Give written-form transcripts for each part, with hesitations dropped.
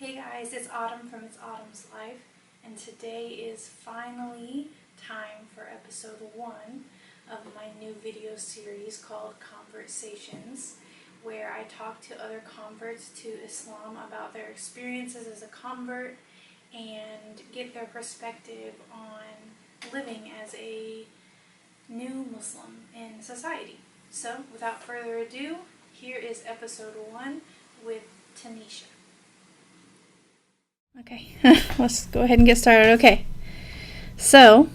Hey guys, it's Autumn from It's Autumn's Life, and today is finally time for episode 1 of my new video series called Conversations, where I talk to other converts to Islam about their experiences as a convert and get their perspective on living as a new Muslim in society. So, without further ado, here is episode 1 with Tanisha. Okay, let's go ahead and get started. Okay, so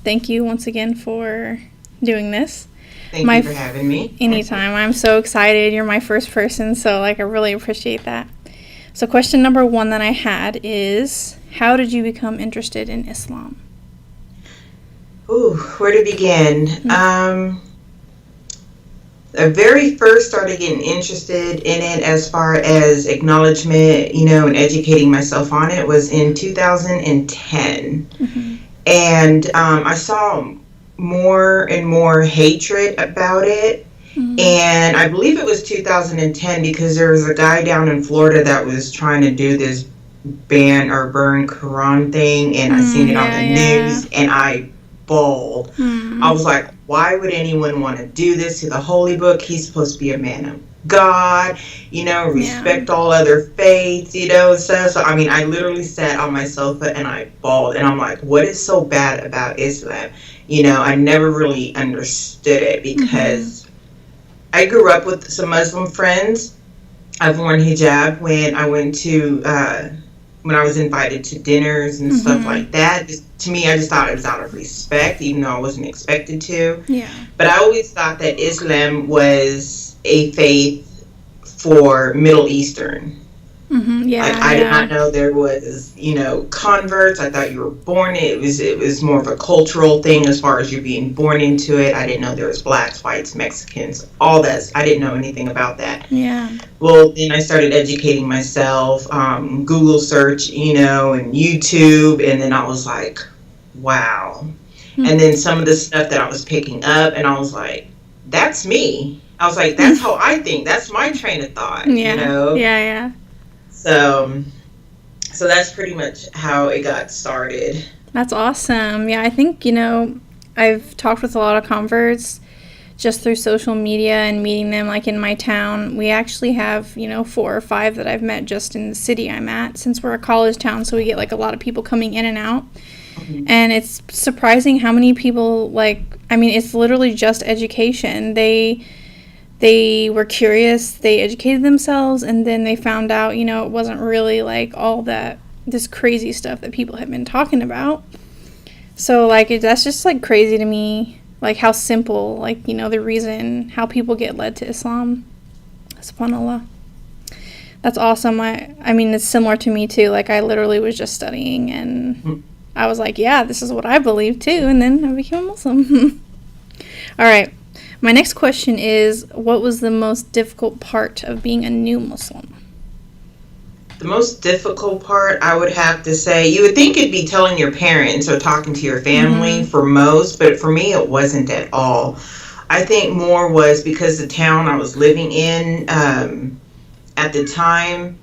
thank you once again for doing this. Thank you for having me. Anytime. I'm so excited. You're my first person, so I really appreciate that. So question number 1 that I had is, how did you become interested in Islam? Ooh, where to begin? I very first started getting interested in it as far as acknowledgement, and educating myself on it was in 2010. Mm-hmm. And I saw more and more hatred about it. Mm-hmm. And I believe it was 2010 because there was a guy down in Florida that was trying to do this ban or burn Quran thing, and I seen it on the news, and I bawled. Mm-hmm. I was like, why would anyone want to do this to the holy book? He's supposed to be a man of God, respect all other faiths, So, I literally sat on my sofa and I bawled, and I'm like, what is so bad about Islam? I never really understood it because I grew up with some Muslim friends. I've worn hijab when I went to, when I was invited to dinners and stuff like that. To me, I just thought it was out of respect, even though I wasn't expected to. Yeah. But I always thought that Islam was a faith for Middle Eastern. Mm-hmm. Yeah. I did not know there was, converts. I thought you were born. It was more of a cultural thing as far as you being born into it. I didn't know there was blacks, whites, Mexicans, all that. I didn't know anything about that. Yeah. Well, then I started educating myself, Google search, and YouTube, and then I was like, wow. Mm-hmm. And then some of the stuff that I was picking up, and I was like, that's me. I was like, that's how I think. That's my train of thought, Yeah. So that's pretty much how it got started. That's awesome. Yeah, I think, I've talked with a lot of converts just through social media and meeting them, like in my town. We actually have, 4 or 5 that I've met just in the city I'm at, since we're a college town, so we get, a lot of people coming in and out. Mm-hmm. And it's surprising how many people, it's literally just education. They were curious, they educated themselves, and then they found out, it wasn't really all this crazy stuff that people have been talking about. So that's just crazy to me, how simple, the reason how people get led to Islam. SubhanAllah. That's awesome. It's similar to me too. I literally was just studying and I was like, yeah, this is what I believe too, and then I became a Muslim. All right. My next question is, what was the most difficult part of being a new Muslim? The most difficult part, I would have to say, you would think it'd be telling your parents or talking to your family for most, but for me it wasn't at all. I think more was because the town I was living in at the time,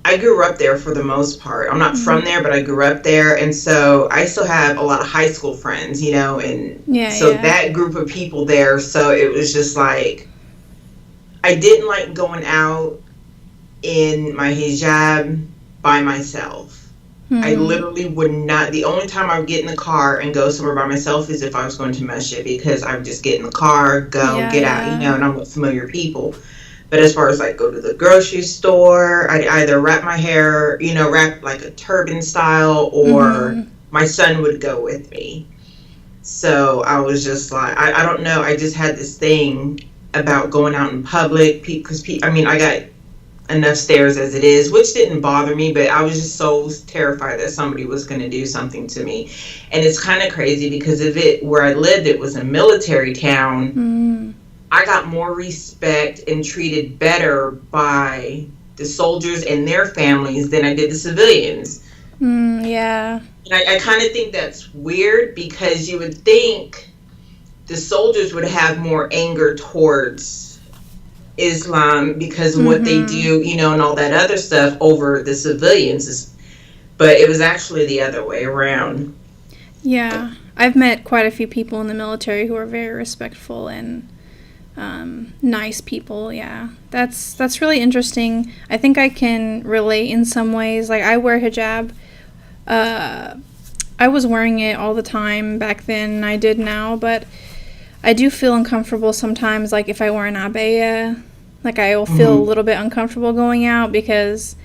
I grew up there for the most part. I'm not from there, but I grew up there. And so I still have a lot of high school friends, and that group of people there. So it was just I didn't like going out in my hijab by myself. I literally would not. The only time I would get in the car and go somewhere by myself is if I was going to masjid, because I would just get in the car, get out, and I'm with familiar people. But as far as go to the grocery store, I'd either wrap my hair, wrap a turban style, or my son would go with me. So I was just I don't know. I just had this thing about going out in public because I got enough stares as it is, which didn't bother me, but I was just so terrified that somebody was going to do something to me. And it's kind of crazy because where I lived, it was a military town. I got more respect and treated better by the soldiers and their families than I did the civilians. Yeah. And I kind of think that's weird because you would think the soldiers would have more anger towards Islam because of what they Mm-hmm. do, and all that other stuff over the civilians. But it was actually the other way around. Yeah. I've met quite a few people in the military who are very respectful and nice people. Yeah, that's really interesting. I think I can relate in some ways. Like I wear hijab. Uh, I was wearing it all the time back then. I did now, but I do feel uncomfortable sometimes. Like if I wear an abaya, like I will feel a Hmm. little bit uncomfortable going out because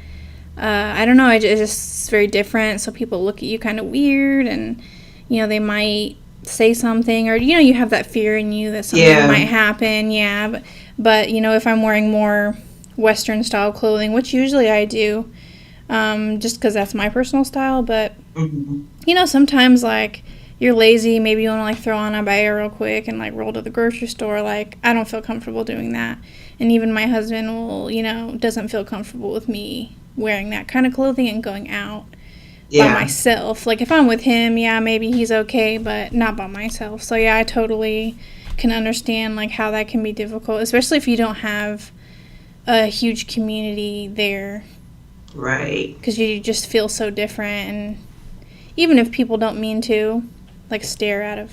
I don't know. It's just very different. So people look at you kind of weird, and they might say something, or you have that fear in you that something might Yeah. happen. Yeah, but if I'm wearing more Western style clothing, which usually I do, just because that's my personal style. But Hmm. sometimes like you're lazy, maybe you want to like throw on a baya real quick and like roll to the grocery store. Like I don't feel comfortable doing that, and even my husband will, doesn't feel comfortable with me wearing that kind of clothing and going out by Yeah. myself. Like if I'm with him, yeah, maybe he's okay, but not by myself. So yeah, I totally can understand like how that can be difficult, especially if you don't have a huge community there, Right. because you just feel so different. And even if people don't mean to, like stare out of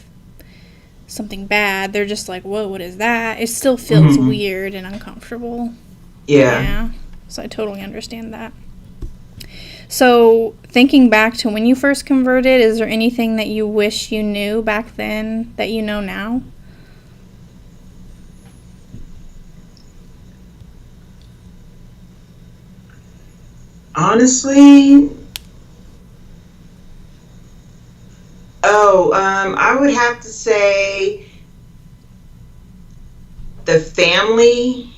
something bad, they're just like, "Whoa, what is that?" It still feels Hmm. weird and uncomfortable. Yeah. Yeah, so I totally understand that. So, thinking back to when you first converted, is there anything that you wish you knew back then that you know now? Honestly, I would have to say the family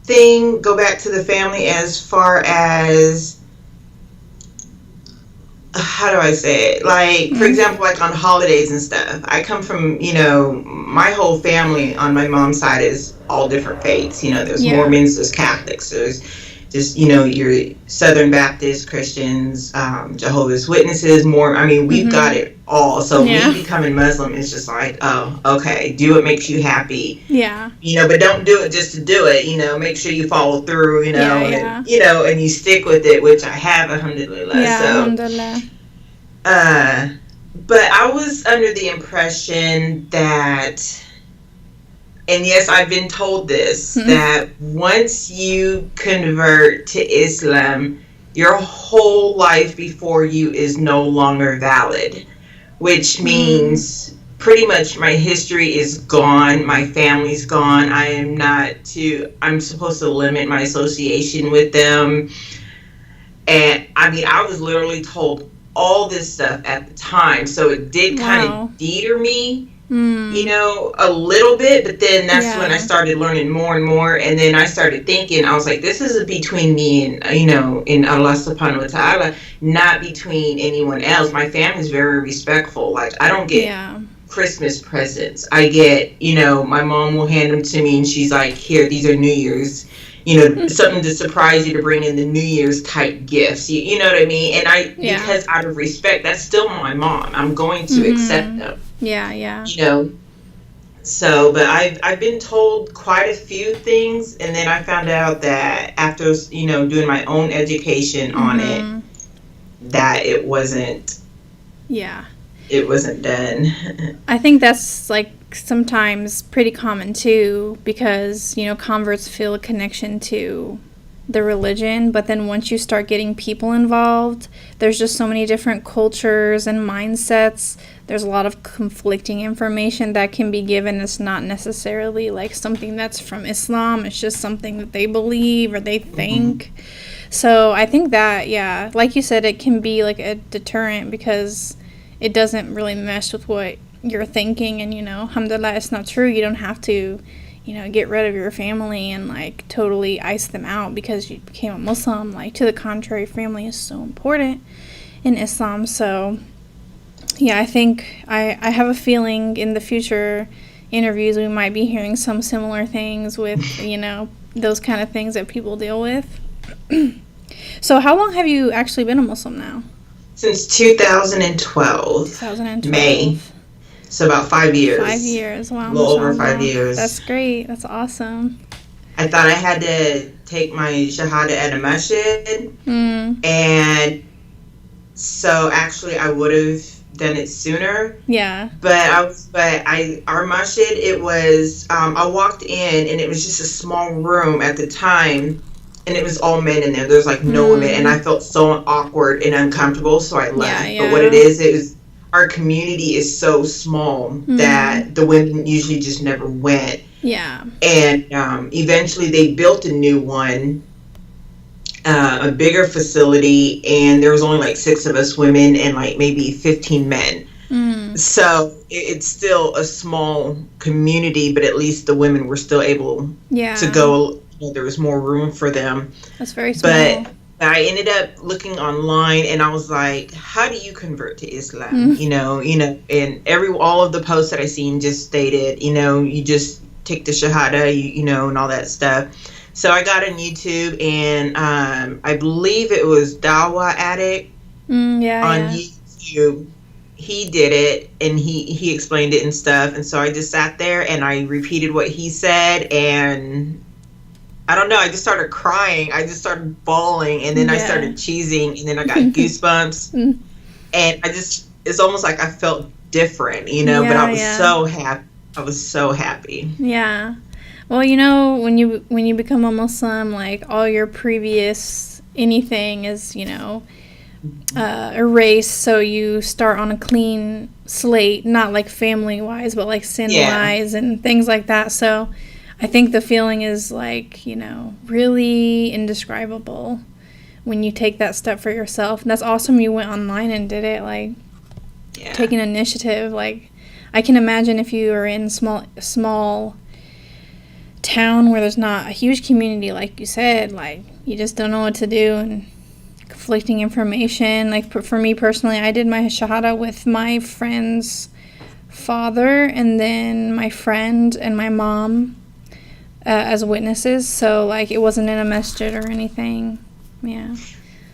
thing. Go back to the family as far as how do I say it? Like, for Mm, example, like on holidays and stuff. I come from, my whole family on my mom's side is all different faiths. There's yeah. Mormons, there's Catholics, there's just, your Southern Baptist Christians, Jehovah's Witnesses, more. I mean, we've got Mhm. it all. So me Yeah. becoming Muslim is just like, oh, okay, do what makes you happy. Yeah. But don't do it just to do it. Make sure you follow through. Yeah. And Yeah. and you stick with it, which I have, alhamdulillah. Yeah. So Alhamdulillah. uh, but I was under the impression that, and yes, I've been told this, Mm. that once you convert to Islam, your whole life before you is no longer valid, which Mm. means pretty much my history is gone, my family's gone. I'm supposed to limit my association with them. And I mean, I was literally told all this stuff at the time. So it did kind Wow. of deter me, Mm. a little bit. But then that's when I Yeah. started learning more and more. And then I started thinking, I was like, this is between me and, in Allah subhanahu wa ta'ala, not between anyone else. My family's very respectful. Like, I don't get Yeah. Christmas presents. I get, my mom will hand them to me and she's like, here, these are New Year's, something to surprise you, to bring in the New Year's type gifts. You know what I mean? And Yeah. because out of respect, that's still my mom. I'm going to accept Mhm. them, Yeah. Yeah. you know? So, but I've been told quite a few things. And then I found out that after, doing my own education on it, Mhm. that Yeah. it wasn't done. I think that's like sometimes pretty common too, because converts feel a connection to the religion, but then once you start getting people involved, there's just so many different cultures and mindsets. There's a lot of conflicting information that can be given. It's not necessarily like something that's from Islam, it's just something that they believe or they Hmm. think. So I think that, yeah, like you said, it can be like a deterrent because it doesn't really mesh with what you're thinking. And alhamdulillah, it's not true. You don't have to get rid of your family and like totally ice them out because you became a Muslim. Like, to the contrary, family is so important in Islam. So yeah, I think I have a feeling in the future interviews we might be hearing some similar things with those kind of things that people deal with. So how long have you actually been a Muslim now? Since 2012, May. 2012. So about 5 5 years. years. Wow, A little over five mashallah. years. That's great. That's awesome. I thought I had to take my Shahada at a masjid, and so actually I would have done it sooner. Yeah. Our masjid, it was, I walked in and it was just a small room at the time, and it was all men in there. There was like no women, and I felt so awkward and uncomfortable, so I left. Yeah. But what it is our community is so small that the women usually just never went. Yeah. And eventually they built a new one, a bigger facility, and there was only like 6 of us women and like maybe 15 men. So it's still a small community, but at least the women were still able to go. There was more room for them. That's very small. But I ended up looking online, and I was like, how do you convert to Islam? You know, and all of the posts that I seen just stated, you just take the Shahada, and all that stuff. So I got on YouTube, and I believe it was Dawah Addict on YouTube. He did it, and he explained it and stuff. And so I just sat there and I repeated what he said, and I don't know, I just started crying. I just started bawling, and then I started cheesing, and then I got goosebumps. And it's almost like I felt different, but I was so happy. I was so happy. Yeah. Well, when you become a Muslim, like all your previous anything is, erased, so you start on a clean slate, not like family-wise, but like sin-wise and things like that. So I think the feeling is like, really indescribable when you take that step for yourself. And that's awesome you went online and did it, like take an initiative. Like I can imagine if you are in small town where there's not a huge community, like you said, like you just don't know what to do, and conflicting information. Like for me personally, I did my Shahada with my friend's father and then my friend and my mom as witnesses, so like it wasn't in a masjid or anything.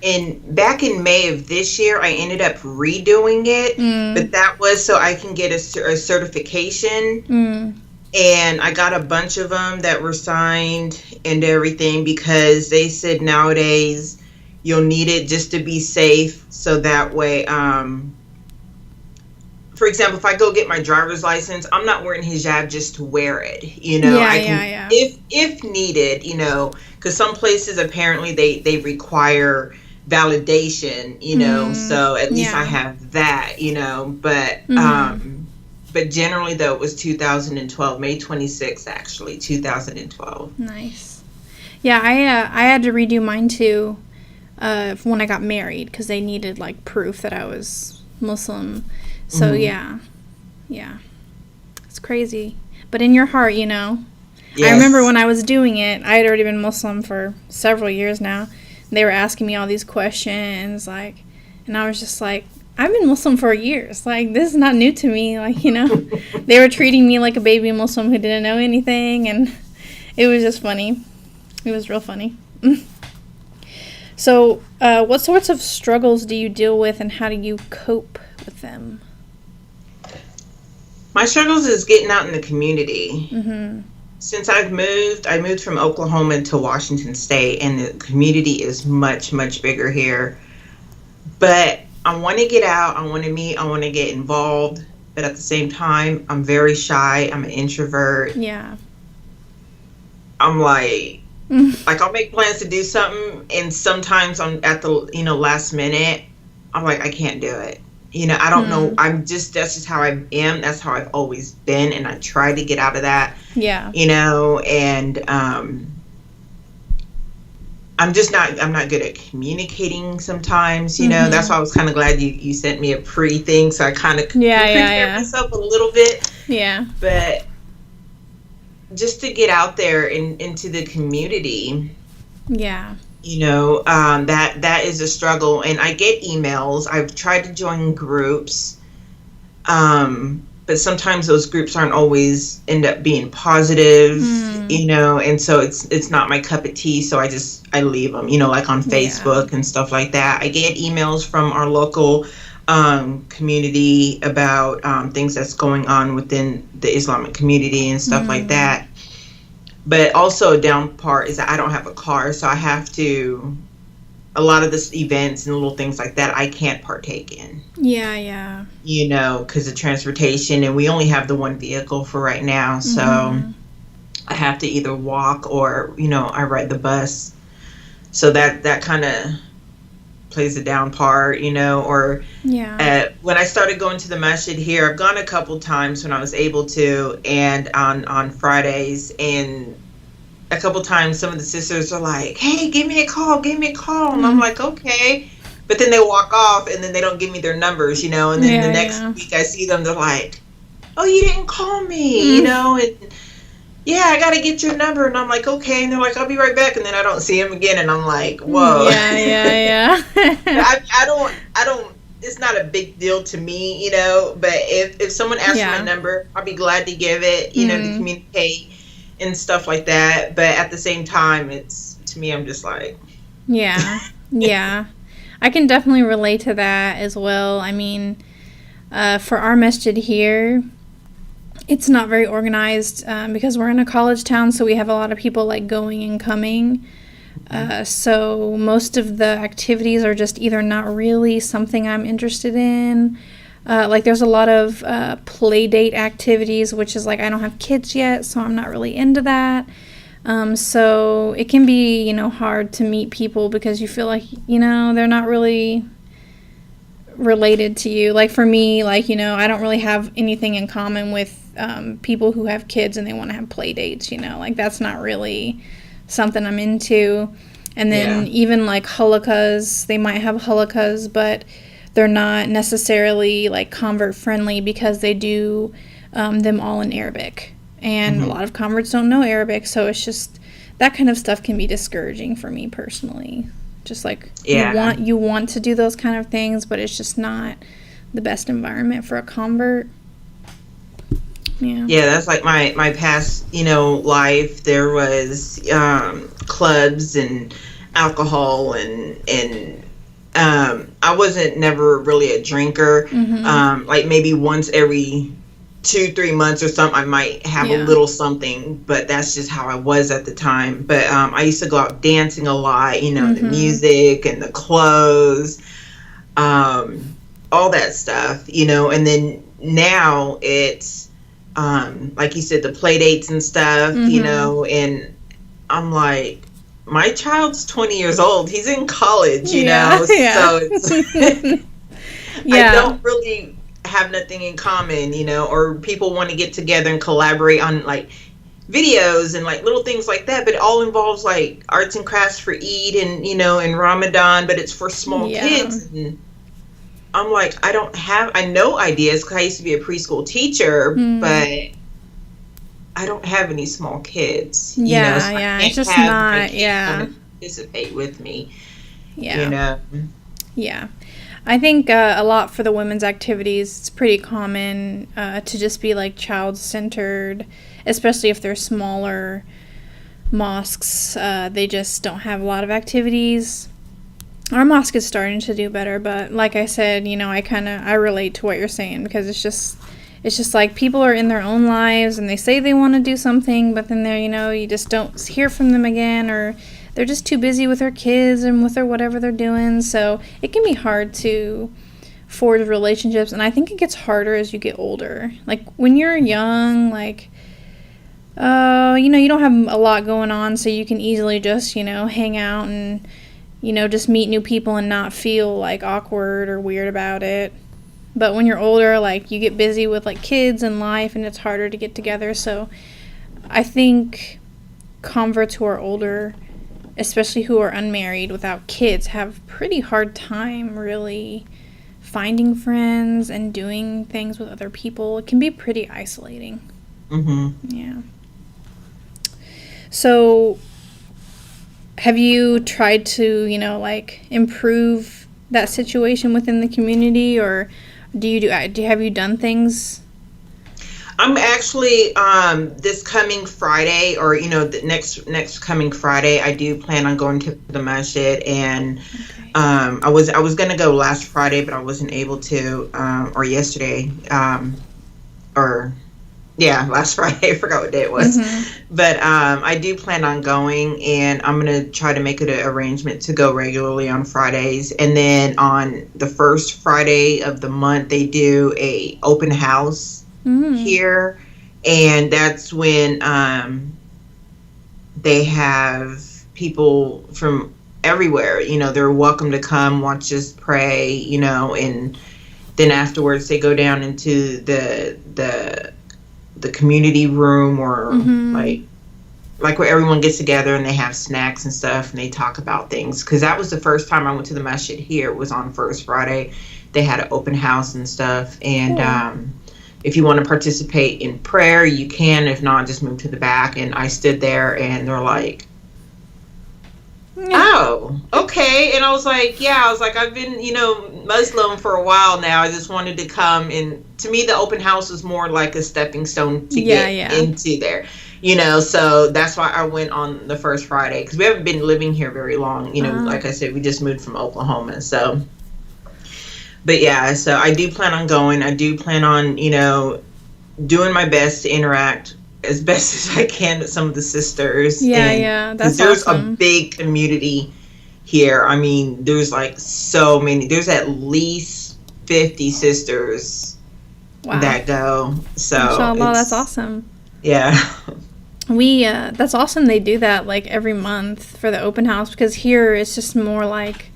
And back in May of this year, I ended up redoing it, but that was so I can get a certification. And I got a bunch of them that were signed and everything, because they said nowadays you'll need it just to be safe. So that way, for example, if I go get my driver's license, I'm not wearing hijab just to wear it. If needed, because some places apparently they require validation, so at least I have that, but generally though it was 2012, May 26th, actually 2012. Nice. Yeah, I had to redo mine too when I got married, because they needed like proof that I was Muslim. So yeah, it's crazy. But in your heart, Yes. I remember when I was doing it, I had already been Muslim for several years now. They were asking me all these questions, like, and I was just like, I've been Muslim for years. Like, this is not new to me. Like, they were treating me like a baby Muslim who didn't know anything, and it was just funny. It was real funny. So, what sorts of struggles do you deal with, and how do you cope with them? My struggles is getting out in the community. Since I moved from Oklahoma to Washington State, and the community is much, much bigger here. But I want to get out, I want to meet, I want to get involved. But at the same time, I'm very shy. I'm an introvert. Yeah. I'm like I'll make plans to do something, and sometimes I'm at the, last minute, I'm like, I can't do it. I don't know. That's just how I am. That's how I've always been. And I try to get out of that. Yeah. And I'm not good at communicating sometimes, That's why I was kind of glad you sent me a pre-thing. So I kind of prepared myself a little bit. Yeah. But just to get out there into the community. Yeah. That is a struggle, and I get emails. I've tried to join groups, but sometimes those groups aren't always end up being positive, and so it's not my cup of tea. So I leave them, like on Facebook and stuff like that. I get emails from our local community about things that's going on within the Islamic community and stuff like that. But also a down part is that I don't have a car, so I have to, a lot of this events and little things like that I can't partake in. Yeah, yeah. Because of transportation, and we only have the one vehicle for right now, so I have to either walk or I ride the bus. So that kind of plays a down part, or Yeah. when I started going to the masjid here, I've gone a couple times when I was able to, and on Fridays, and a couple times some of the sisters are like, hey, give me a call, and I'm like, okay, but then they walk off and then they don't give me their numbers, and then the next week I see them, they're like, oh, you didn't call me, and yeah, I gotta get your number, and I'm like, okay, and they're like, I'll be right back, and then I don't see him again, and I'm like, whoa. Yeah. I don't. It's not a big deal to me, but if someone asks for my number, I'll be glad to give it, to communicate and stuff like that. But at the same time, to me, I'm just like, yeah. I can definitely relate to that as well. I mean, for our masjid here, it's not very organized because we're in a college town, so we have a lot of people like going and coming. So most of the activities are just either not really something I'm interested in. Like there's a lot of play date activities, which is like I don't have kids yet, so I'm not really into that. So it can be, hard to meet people because you feel like, they're not really related to you. Like for me, like, I don't really have anything in common with people who have kids and they want to have play dates, like that's not really something I'm into. And then even like halakas, they might have halakas, but they're not necessarily like convert friendly because they do them all in Arabic. And a lot of converts don't know Arabic, so it's just that kind of stuff can be discouraging for me personally. Just like you want to do those kind of things, but it's just not the best environment for a convert. Yeah, that's like my past, life. There was clubs and alcohol and I wasn't never really a drinker. Like maybe once every 2-3 months or something, I might have a little something, but that's just how I was at the time. But I used to go out dancing a lot, the music and the clothes, all that stuff, and then now it's like you said, the play dates and stuff, and I'm like, my child's 20 years old. He's in college, so it's I don't really have nothing in common, or people want to get together and collaborate on like videos and like little things like that, but it all involves like arts and crafts for Eid and, and Ramadan, but it's for small kids. And I'm like, I know ideas because I used to be a preschool teacher, but I don't have any small kids. So it's just not, participate with me. Yeah. I think a lot for the women's activities, it's pretty common to just be like child-centered, especially if they're smaller mosques. They just don't have a lot of activities. Our mosque is starting to do better, but like I said, I relate to what you're saying because it's just like people are in their own lives and they say they want to do something, but then they're, you just don't hear from them again, or they're just too busy with their kids and with their whatever they're doing. So it can be hard to forge relationships, and I think it gets harder as you get older. Like when you're young, like you don't have a lot going on, so you can easily just hang out and just meet new people and not feel like awkward or weird about it. But when you're older, like you get busy with like kids and life, and it's harder to get together. So I think converts who are older, especially who are unmarried without kids, have pretty hard time really finding friends and doing things with other people. It can be pretty isolating. Yeah. So have you tried to, improve that situation within the community, or have you done things? I'm actually this coming Friday, or the next coming Friday, I do plan on going to the masjid, and I was gonna go last Friday, but I wasn't able to, or yesterday, or Yeah, last Friday. I forgot what day it was. But I do plan on going, and I'm going to try to make it an arrangement to go regularly on Fridays. And then on the first Friday of the month, they do a open house here. And that's when they have people from everywhere. You know, they're welcome to come, watch us pray, you know, and then afterwards they go down into the community room, or like where everyone gets together and they have snacks and stuff and they talk about things. Because that was the first time I went to the masjid here. It was on First Friday. They had an open house and stuff. And if you want to participate in prayer, you can. If not, just move to the back. And I stood there and they're like, oh, okay. And I was like, I've been, you know, Muslim for a while now. I just wanted to come. And to me, the open house was more like a stepping stone to get into there, you know. So that's why I went on the first Friday, because we haven't been living here very long. You know, like I said, we just moved from Oklahoma. So, but yeah, so I do plan on going. I do plan on, you know, doing my best to interact as best as I can with some of the sisters. That's there's awesome. A big community here. I mean, there's like so many. There's at least 50 sisters that go. So Inshallah, that's awesome. Yeah. That's awesome they do that like every month for the open house, because here it's just more like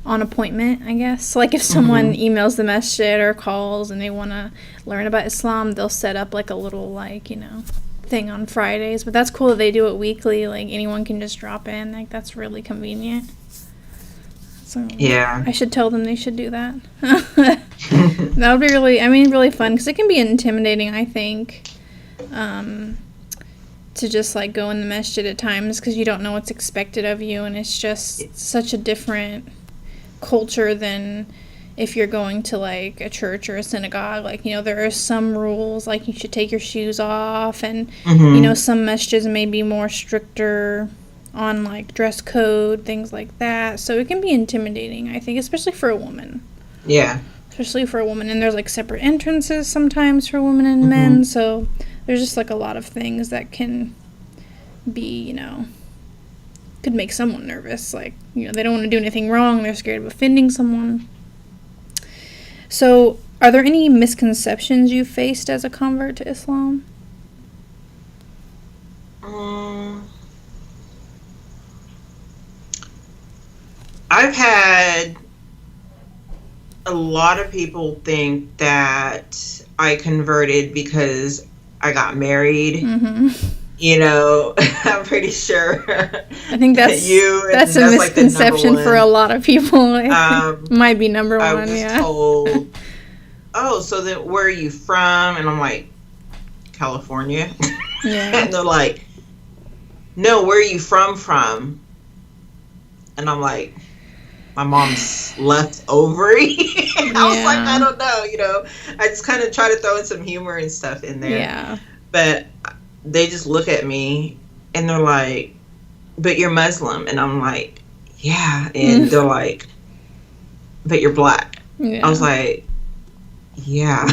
on appointment, I guess. Like if someone emails the masjid or calls and they want to learn about Islam, they'll set up like a little, like, you know, thing on Fridays. But that's cool that they do it weekly. Like anyone can just drop in. Like that's really convenient. So yeah, I should tell them they should do that. That would be really fun, because it can be intimidating, I think, to just like go in the masjid at times, because you don't know what's expected of you, and it's just such a different culture than if you're going to like a church or a synagogue. Like, you know, there are some rules, like you should take your shoes off, and you know, some masjids may be more stricter on like dress code, things like that. So it can be intimidating, I think, especially for a woman. Yeah. Especially for a woman, and there's like separate entrances sometimes for women and men. So there's just like a lot of things that can be, you know, could make someone nervous. Like, you know, they don't want to do anything wrong. They're scared of offending someone. So, are there any misconceptions you faced as a convert to Islam? I've had a lot of people think that I converted because I got married. You know, I'm pretty sure. I think that's a misconception like for a lot of people. Might be number one. I was told, oh, so then where are you from? And I'm like, California. Yeah. And they're like, no, where are you from? And I'm like, my mom's leftovary. I was like, I don't know, you know. I just kind of try to throw in some humor and stuff in there. Yeah. But they just look at me and they're like, but you're Muslim. And I'm like, yeah. And they're like, but you're black. Yeah. I was like, yeah.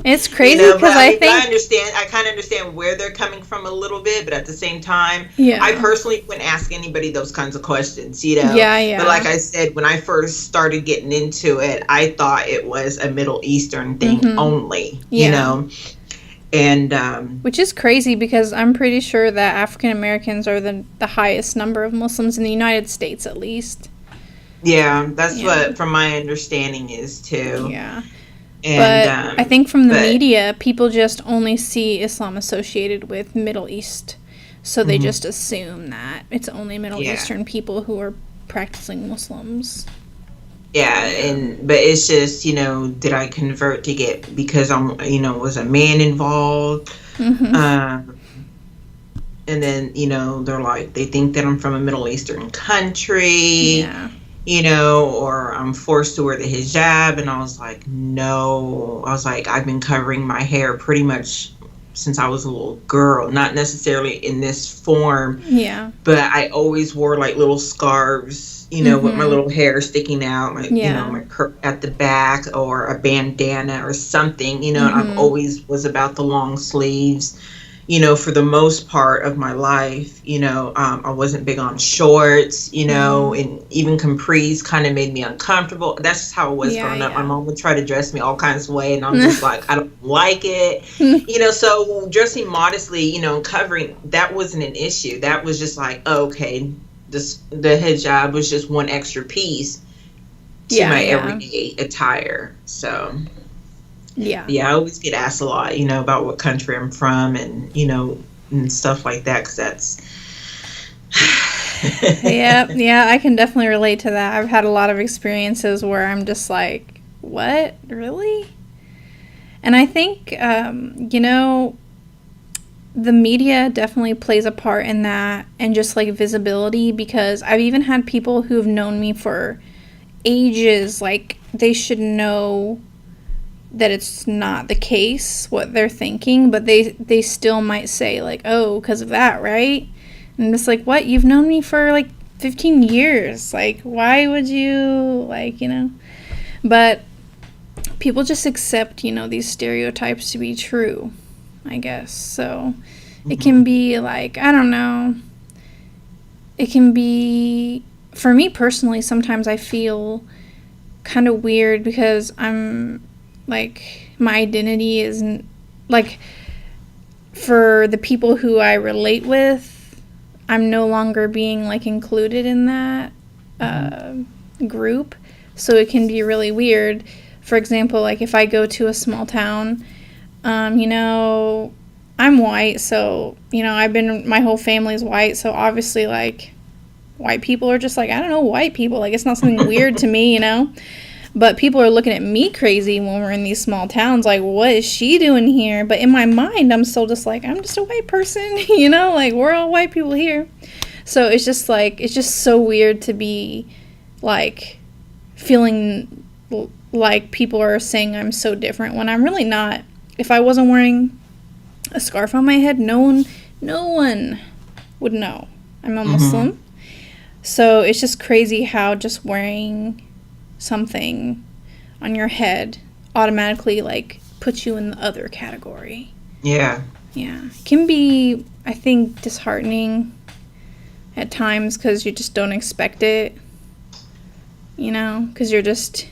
It's crazy, because I think I kind of understand where they're coming from a little bit, but at the same time, I personally wouldn't ask anybody those kinds of questions, you know. Yeah. But like I said, when I first started getting into it, I thought it was a Middle Eastern thing only, you know. And which is crazy, because I'm pretty sure that African Americans are the highest number of Muslims in the United States, at least. Yeah, that's what, from my understanding, is too. Yeah. And, but I think from the media, people just only see Islam associated with Middle East. So they just assume that it's only Middle Eastern people who are practicing Muslims. Yeah, but it's just, you know, did I convert because I'm, you know, was a man involved? And then, you know, they're like, they think that I'm from a Middle Eastern country. Yeah. You know, or I'm forced to wear the hijab. And I was like, no. I was like, I've been covering my hair pretty much since I was a little girl. Not necessarily in this form. Yeah. But I always wore like little scarves with my little hair sticking out, Yeah. my at the back, or a bandana or something, and I've Mhm. always was about the long sleeves, for the most part of my life. I wasn't big on shorts, Mhm. and even capris kind of made me uncomfortable. That's just how I was Yeah, growing up. My yeah. mom would try to dress me all kinds of way, and I'm just like, I don't like it. So dressing modestly, covering, that wasn't an issue. That was just like, oh, okay, the hijab was just one extra piece to Yeah, my yeah. everyday attire. So Yeah. yeah, I always get asked a lot, about what country I'm from, and and stuff like that, because that's Yeah, yeah, I can definitely relate to that. I've had a lot of experiences where I'm just like, what? Really? And I think, the media definitely plays a part in that, and just like visibility, because I've even had people who've known me for ages, like, they should know that it's not the case what they're thinking, but they still might say, like, oh, because of that, right? And I'm just like, what? You've known me for like 15 years. Like, why would you, like, But people just accept, these stereotypes to be true, I guess. So it can Mhm. be like, I don't know. It can be, for me personally, sometimes I feel kind of weird because I'm like, my identity isn't like, for the people who I relate with, I'm no longer being like included in that Mhm. uh, group. So it can be really weird. For example, like if I go to a small town, I'm white, so my whole family's white, so obviously, like, white people are just like, I don't know, white people, like, it's not something weird to me. But people are looking at me crazy when we're in these small towns, like, what is she doing here? But in my mind, I'm still just like, I'm just a white person, like, we're all white people here. So it's just like, it's just so weird to be like feeling like people are saying I'm so different when I'm really not. If I wasn't wearing a scarf on my head, no one would know I'm a Mhm. Muslim. So it's just crazy how just wearing something on your head automatically like puts you in the other category. Yeah. Yeah, it can be, I think, disheartening at times because you just don't expect it. Because you're just,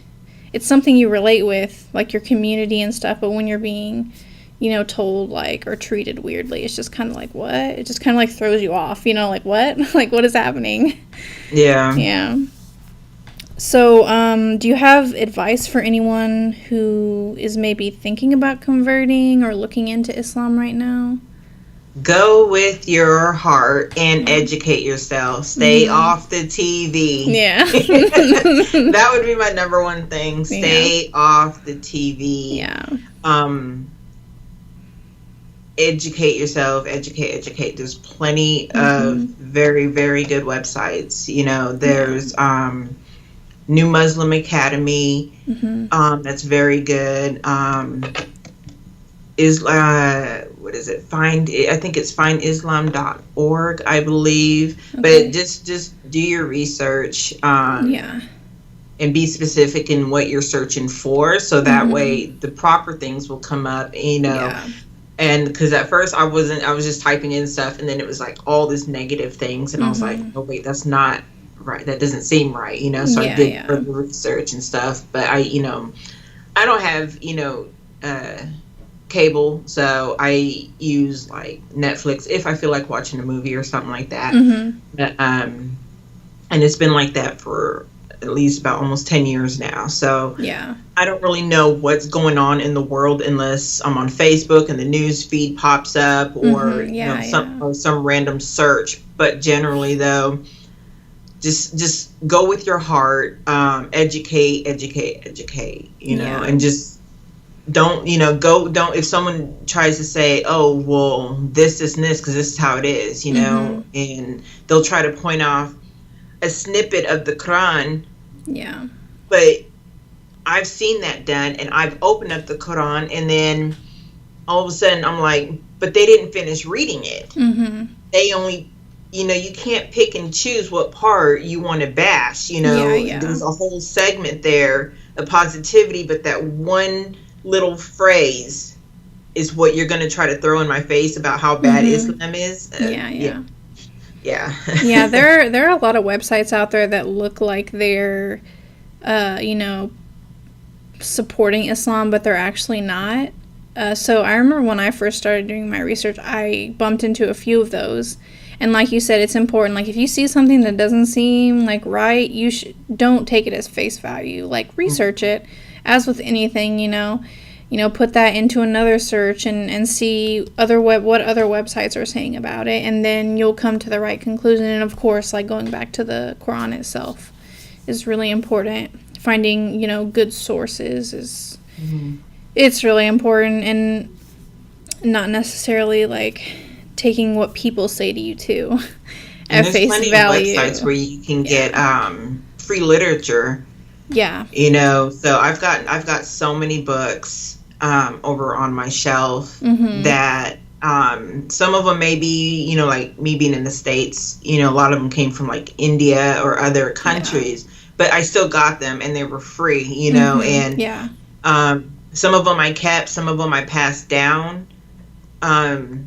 it's something you relate with, like your community and stuff. But when you're being, told like or treated weirdly, it's just kind of like, what? It just kind of like throws you off. Like, what? Like, what is happening? Yeah. Yeah. So, do you have advice for anyone who is maybe thinking about converting or looking into Islam right now? Go with your heart and Yeah. educate yourself. Stay Mhm. off the TV. Yeah. That would be my number one thing. Yeah. Stay off the TV. Yeah. Um, Educate yourself. Educate. There's plenty of Mhm. very, very good websites. Yeah. There's New Muslim Academy. Mhm. That's very good. Is what is it? I think it's findislam.org, I believe. But Okay. just do your research, Yeah. and be specific in what you're searching for, so that Mhm. way the proper things will come up. Yeah. And because at first I was just typing in stuff, and then it was like all these negative things, and I was like, Mhm. oh wait, that's not right. That doesn't seem right. So I Yeah. did Yeah. further research and stuff. But I don't have uh cable, so I use like Netflix if I feel like watching a movie or something like that. Mhm. But, and it's been like that for at least about almost 10 years now. So Yeah. I don't really know what's going on in the world unless I'm on Facebook and the news feed pops up, or Mhm. Yeah. some Yeah. or some random search. But generally, though, just go with your heart. Educate. Yeah. And just don't go don't if someone tries to say, oh well, this and this, because this is how it is, Mhm. and they'll try to point off a snippet of the Quran. Yeah. But I've seen that done, and I've opened up the Quran, and then all of a sudden I'm like, but they didn't finish reading it. Mhm. They only you can't pick and choose what part you want to bash. Yeah, yeah. There's a whole segment there of positivity, but that one little phrase is what you're going to try to throw in my face about how bad Mhm. Islam is. Yeah, Yeah, yeah. yeah. Yeah, there are a lot of websites out there that look like they're you know, supporting Islam, but they're actually not. So I remember when I first started doing my research, I bumped into a few of those. And like you said, it's important. Like if you see something that doesn't seem like right, don't take it as face value. Like research it, as with anything, put that into another search and see what other websites are saying about it, and then you'll come to the right conclusion. And of course, like going back to the Quran itself is really important. Finding good sources is Mhm. it's really important, and not necessarily like taking what people say to you too And at there's face plenty of value. websites where you can Yeah. get free literature. Yeah. So I've got so many books over on my shelf Mhm. that some of them may be, like me being in the States, a lot of them came from like India or other Yeah. countries, but I still got them and they were free, Mhm. and Yeah. some of them I kept, some of them I passed down. Um,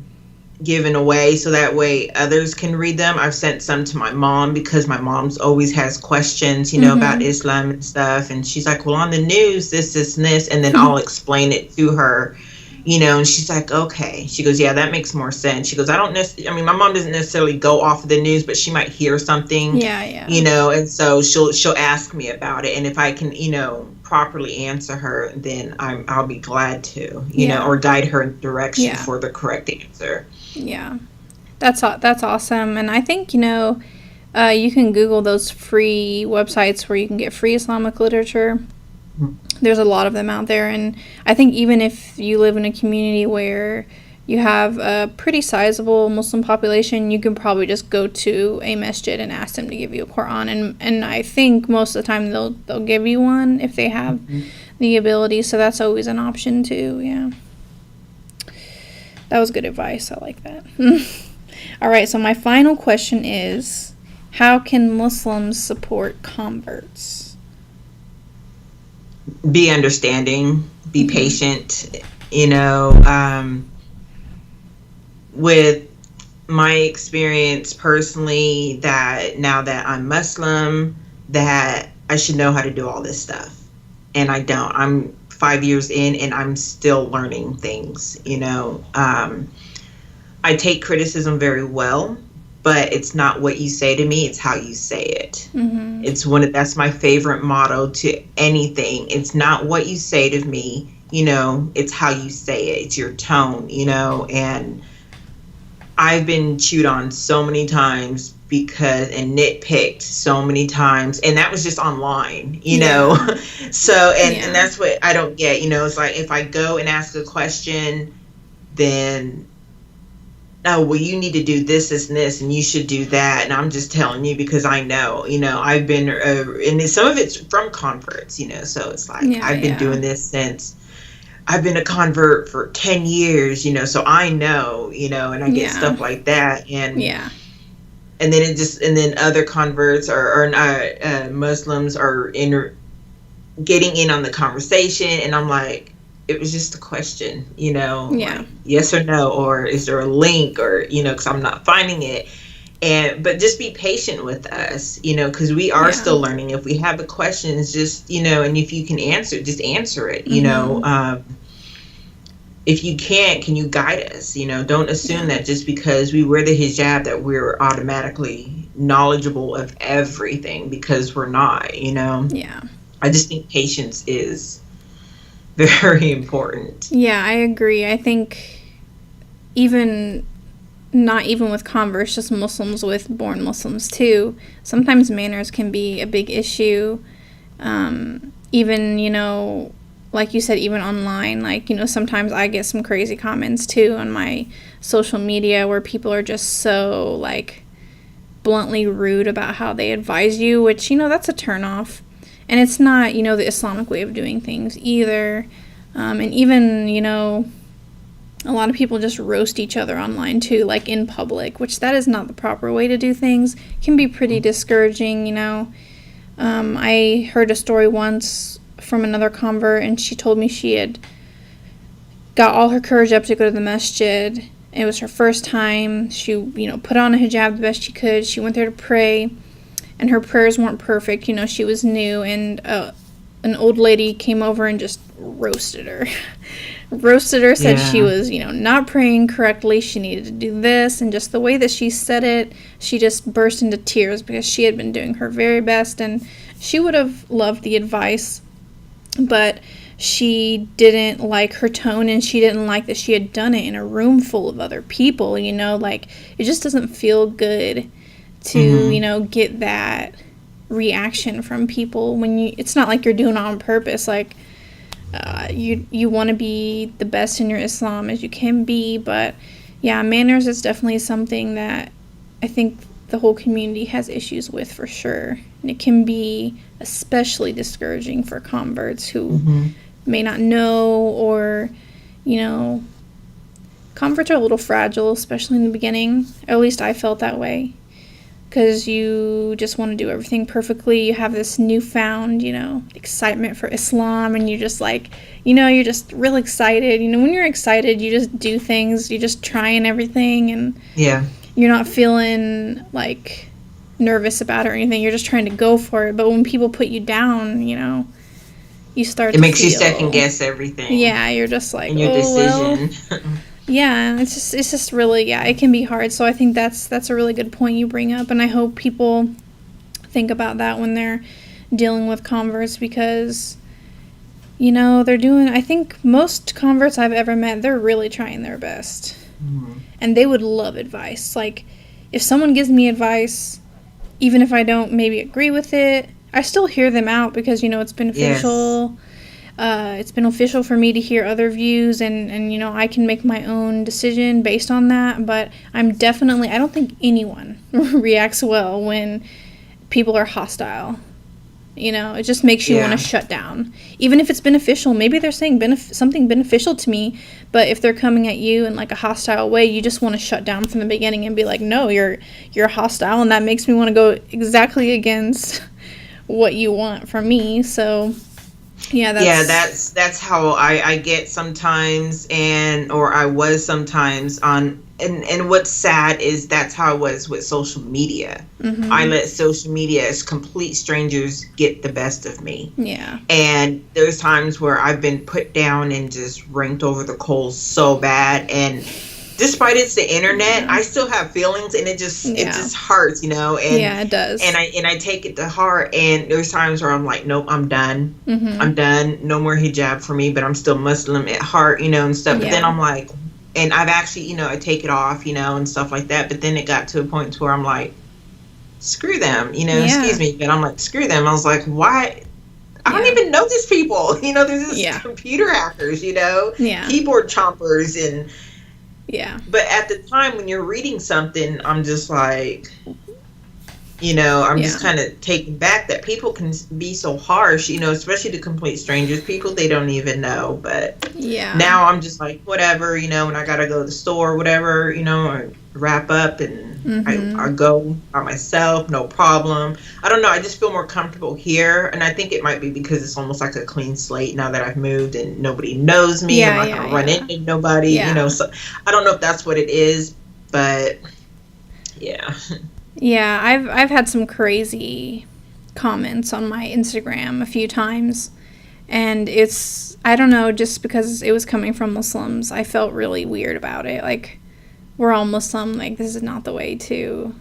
Given away so that way others can read them. I've sent some to my mom because my mom's always has questions, about Mhm. Islam and stuff. And she's like, well, on the news, this, and this. And then I'll explain it to her, and she's like, okay. She goes, yeah, that makes more sense. She goes, I don't necessarily, I mean, my mom doesn't necessarily go off of the news, but she might hear something, Yeah, yeah. and so she'll ask me about it. And if I can, properly answer her, then I'll be glad to, Yeah. or guide her in direction Yeah. for the correct answer. Yeah. That's awesome. And I think, you can Google those free websites where you can get free Islamic literature. There's a lot of them out there, and I think even if you live in a community where you have a pretty sizable Muslim population, you can probably just go to a masjid and ask them to give you a Quran, and I think most of the time they'll give you one if they have Mhm. the ability. So that's always an option too. Yeah, that was good advice. I like that. All right, so my final question is, how can Muslims support converts? Be understanding, be Mm-hmm. patient, with my experience personally, that now that I'm Muslim, that I should know how to do all this stuff. And I don't. I'm 5 years in and I'm still learning things. I take criticism very well, but it's not what you say to me, it's how you say it. Mm-hmm. That's my favorite motto to anything. It's not what you say to me, it's how you say it. It's your tone, and I've been chewed on so many times and nitpicked so many times, and that was just online, Yeah. so and Yeah. that's what I don't get. It's like if I go and ask a question, then, oh, well, you need to do this, and you should do that. And I'm just telling you because I know, I've been, and some of it's from converts, so it's like Yeah. I've been Yeah. doing this since I've been a convert for 10 years, so I know, and I get Yeah. stuff like that. Yeah. And then other converts or Muslims are getting in on the conversation. And I'm like, it was just a question, Yeah. like yes or no, or is there a link, or, because I'm not finding it. But just be patient with us, because we are Yeah. still learning. If we have a question, it's just, and if you can answer, just answer it, Mm-hmm. if you can't, can you guide us? Don't assume Yeah. that just because we wear the hijab that we're automatically knowledgeable of everything, because we're not. Yeah. I just think patience is very important. Yeah, I agree. I think even not even with converts, just Muslims with born Muslims too. Sometimes manners can be a big issue. Even, like you said, even online, like, sometimes I get some crazy comments too on my social media where people are just so, like, bluntly rude about how they advise you, which, that's a turnoff. And it's not, the Islamic way of doing things either. And even, a lot of people just roast each other online too, like in public, which that is not the proper way to do things. It can be pretty discouraging, you know. I heard a story once from another convert, and she told me she had got all her courage up to go to the masjid. It was her first time. She, you know, put on a hijab the best she could. She went there to pray, and her prayers weren't perfect. You know, she was new, and an old lady came over and just roasted her. Said she was, you know, not praying correctly. She needed to do this, and just the way that she said it, she just burst into tears because she had been doing her very best, and she would have loved the advice, but she didn't like her tone, and she didn't like that she had done it in a room full of other people, you know, like, it just doesn't feel good to, you know, get that reaction from people when it's not like you're doing it on purpose, like, you want to be the best in your Islam as you can be, but yeah, manners is definitely something that I think the whole community has issues with for sure, and it can be especially discouraging for converts who may not know, or, you know, converts are a little fragile, especially in the beginning. Or at least I felt that way, because you just want to do everything perfectly. You have this newfound, you know, excitement for Islam, and you're just like, you know, you're just real excited. You know, when you're excited, you just do things, you're just trying everything, and you're not feeling like nervous about it or anything. You're just trying to go for it. But when people put you down, you know, you start it makes you second guess everything. Yeah, you're just like, and your decision. Well. Yeah, it's just really, yeah, it can be hard. So I think that's a really good point you bring up, and I hope people think about that when they're dealing with converts, because, you know, I think most converts I've ever met, they're really trying their best. And they would love advice. Like, if someone gives me advice, even if I don't maybe agree with it, I still hear them out, because, you know, it's beneficial. Yes. It's beneficial for me to hear other views, and, you know, I can make my own decision based on that, but I don't think anyone reacts well when people are hostile. You know, it just makes you want to shut down. Even if it's beneficial, maybe they're saying something beneficial to me, but if they're coming at you in like a hostile way, you just want to shut down from the beginning and be like, no, you're hostile, and that makes me want to go exactly against what you want from me. So that's how I get sometimes, or I was sometimes on, and what's sad is that's how I was with social media. I let social media as complete strangers get the best of me. Yeah. And there's times where I've been put down and just ranked over the coals so bad, and despite it's the internet, I still have feelings, and it just hurts, you know. And it does. And I take it to heart. And there's times where I'm like, nope, I'm done. I'm done. No more hijab for me. But I'm still Muslim at heart, you know, and stuff. But then I'm like, and I've actually, you know, I take it off, you know, and stuff like that. But then it got to a point where I'm like, screw them, you know. Excuse me, but I'm like, screw them. I was like, why? I don't even know these people, you know. There's this computer hackers, you know, keyboard chompers and. Yeah. But at the time when you're reading something, I'm just like, you know, I'm just kind of taken back that people can be so harsh, you know, especially to complete strangers, people they don't even know. But now I'm just like, whatever, you know, when I got to go to the store, whatever, you know, I wrap up and I go by myself, no problem. I don't know. I just feel more comfortable here. And I think it might be because it's almost like a clean slate now that I've moved and nobody knows me. I'm not going to run into nobody, you know. So I don't know if that's what it is, but yeah. Yeah, I've had some crazy comments on my Instagram a few times. And it's, I don't know, just because it was coming from Muslims, I felt really weird about it. Like, we're all Muslim, like, this is not the way to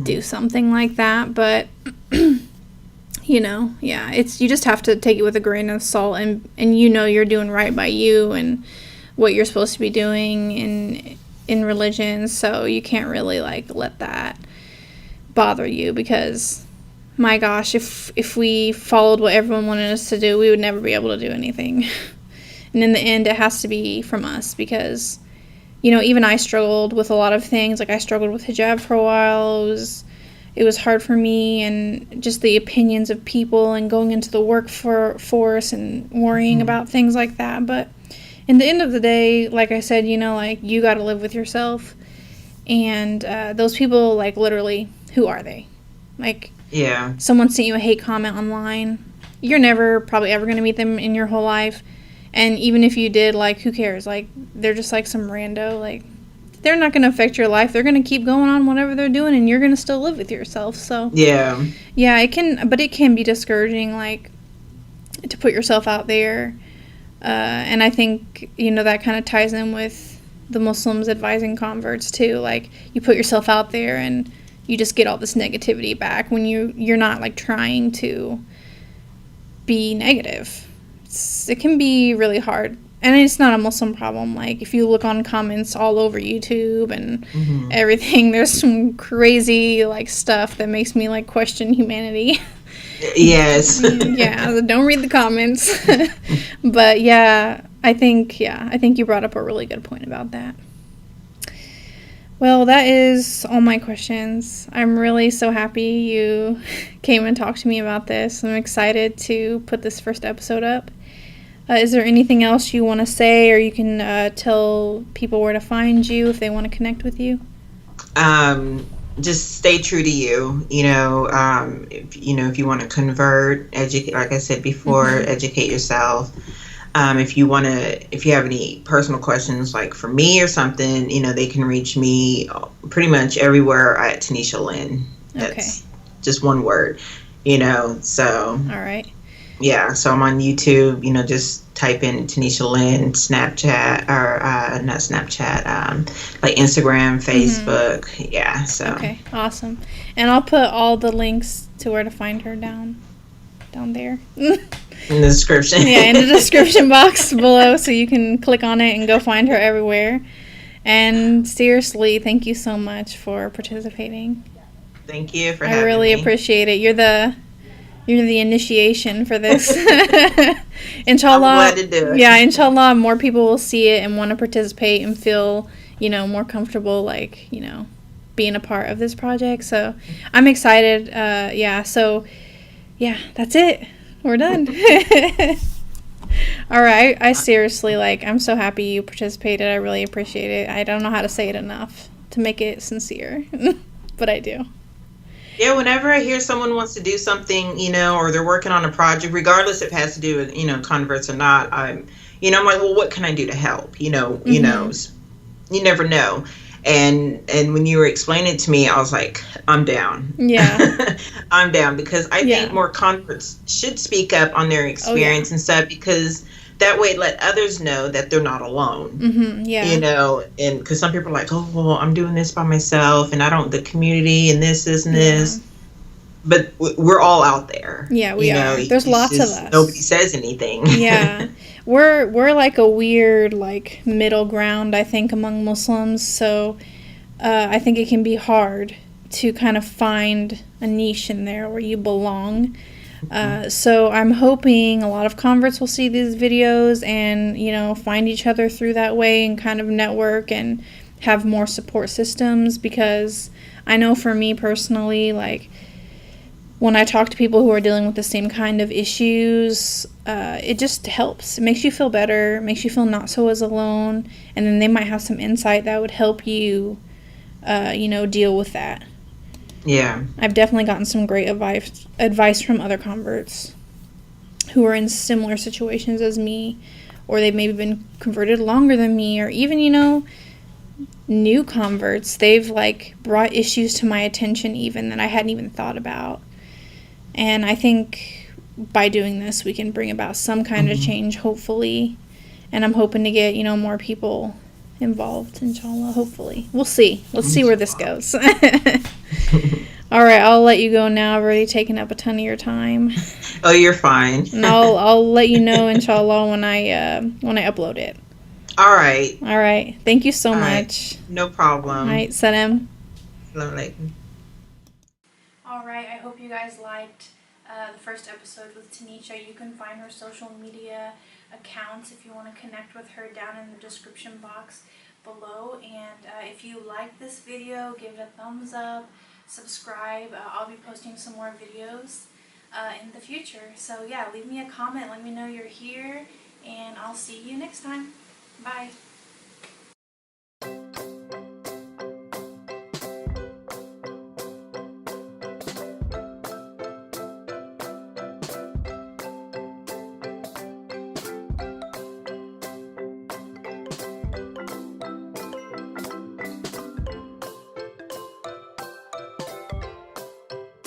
do something like that. But, you know, it's, you just have to take it with a grain of salt, and you know you're doing right by you and what you're supposed to be doing in religion, so you can't really, like, let that bother you, because, my gosh, if we followed what everyone wanted us to do, we would never be able to do anything. And in the end, it has to be from us, because, you know, even I struggled with a lot of things. Like, I struggled with hijab for a while. It was hard for me, and just the opinions of people and going into the workforce and worrying about things like that. But in the end of the day, like I said, like, you got to live with yourself. And those people, like, literally, who are they? Like, Yeah. someone sent you a hate comment online. You're never probably ever going to meet them in your whole life. And even if you did, like, who cares? Like, they're just like some rando. Like, they're not going to affect your life. They're going to keep going on whatever they're doing, and you're going to still live with yourself. So Yeah. yeah, it can be discouraging, like, to put yourself out there. And I think, that kind of ties in with the Muslims advising converts too. Like, you put yourself out there and you just get all this negativity back when you're not, like, trying to be negative. It can be really hard. And it's not a Muslim problem. Like, if you look on comments all over YouTube and everything, there's some crazy, like, stuff that makes me, like, question humanity. Yes. Yeah, don't read the comments. But yeah, I think you brought up a really good point about that. Well, that is all my questions. I'm really so happy you came and talked to me about this. I'm excited to put this first episode up. Is there anything else you want to say, or you can tell people where to find you if they want to connect with you? Just stay true to you. If you want to convert, educate. Like I said before, educate yourself. If you have any personal questions, like for me or something, they can reach me pretty much everywhere at Tanisha Lynn. That's just one word. So. All right. Yeah, so I'm on YouTube. Just type in Tanisha Lynn, Snapchat, or not Snapchat, like Instagram, Facebook. Yeah, so. Okay, awesome. And I'll put all the links to where to find her down there. In the description. Yeah, in the description box below, so you can click on it and go find her everywhere. And seriously, thank you so much for participating. Thank you for having me. I really appreciate it. You're the initiation for this. Inshallah. I'm glad to do it. Yeah, inshallah, more people will see it and want to participate and feel, more comfortable, like, being a part of this project. So I'm excited. So that's it. We're done. All right. I seriously, I'm so happy you participated. I really appreciate it. I don't know how to say it enough to make it sincere, but I do. Yeah, whenever I hear someone wants to do something, or they're working on a project, regardless if it has to do with, converts or not, I'm like, well, what can I do to help? You never know. And when you were explaining it to me, I was like, I'm down. Yeah. I'm down, because I think more converts should speak up on their experience and stuff, because that way let others know that they're not alone. Yeah. And because some people are like, oh, well, I'm doing this by myself, and I don't, the community and this and this. But we're all out there. Yeah, we are. There's lots of us. Nobody says anything. Yeah. We're like a weird, like, middle ground, I think, among Muslims. So I think it can be hard to kind of find a niche in there where you belong. So I'm hoping a lot of converts will see these videos and, find each other through that way and kind of network and have more support systems, because I know for me personally, like, when I talk to people who are dealing with the same kind of issues, it just helps. It makes you feel better, makes you feel not so as alone, and then they might have some insight that would help you, deal with that. Yeah. I've definitely gotten some great advice from other converts who are in similar situations as me, or they've maybe been converted longer than me, or even, new converts. They've, like, brought issues to my attention even that I hadn't even thought about. And I think by doing this, we can bring about some kind of change, hopefully. And I'm hoping to get, more people involved, inshallah, hopefully. We'll see. Let's see where this goes. All right, I'll let you go now. I've already taken up a ton of your time. Oh, you're fine. And I'll let you know, inshallah, when I upload it. All right. All right. Thank you so much. Right. No problem. All right, salam. Assalamu All right, I hope you guys liked the first episode with Tanisha. You can find her social media accounts if you want to connect with her down in the description box below. And if you like this video, give it a thumbs up, subscribe. I'll be posting some more videos in the future. So yeah, leave me a comment, let me know you're here, and I'll see you next time. Bye.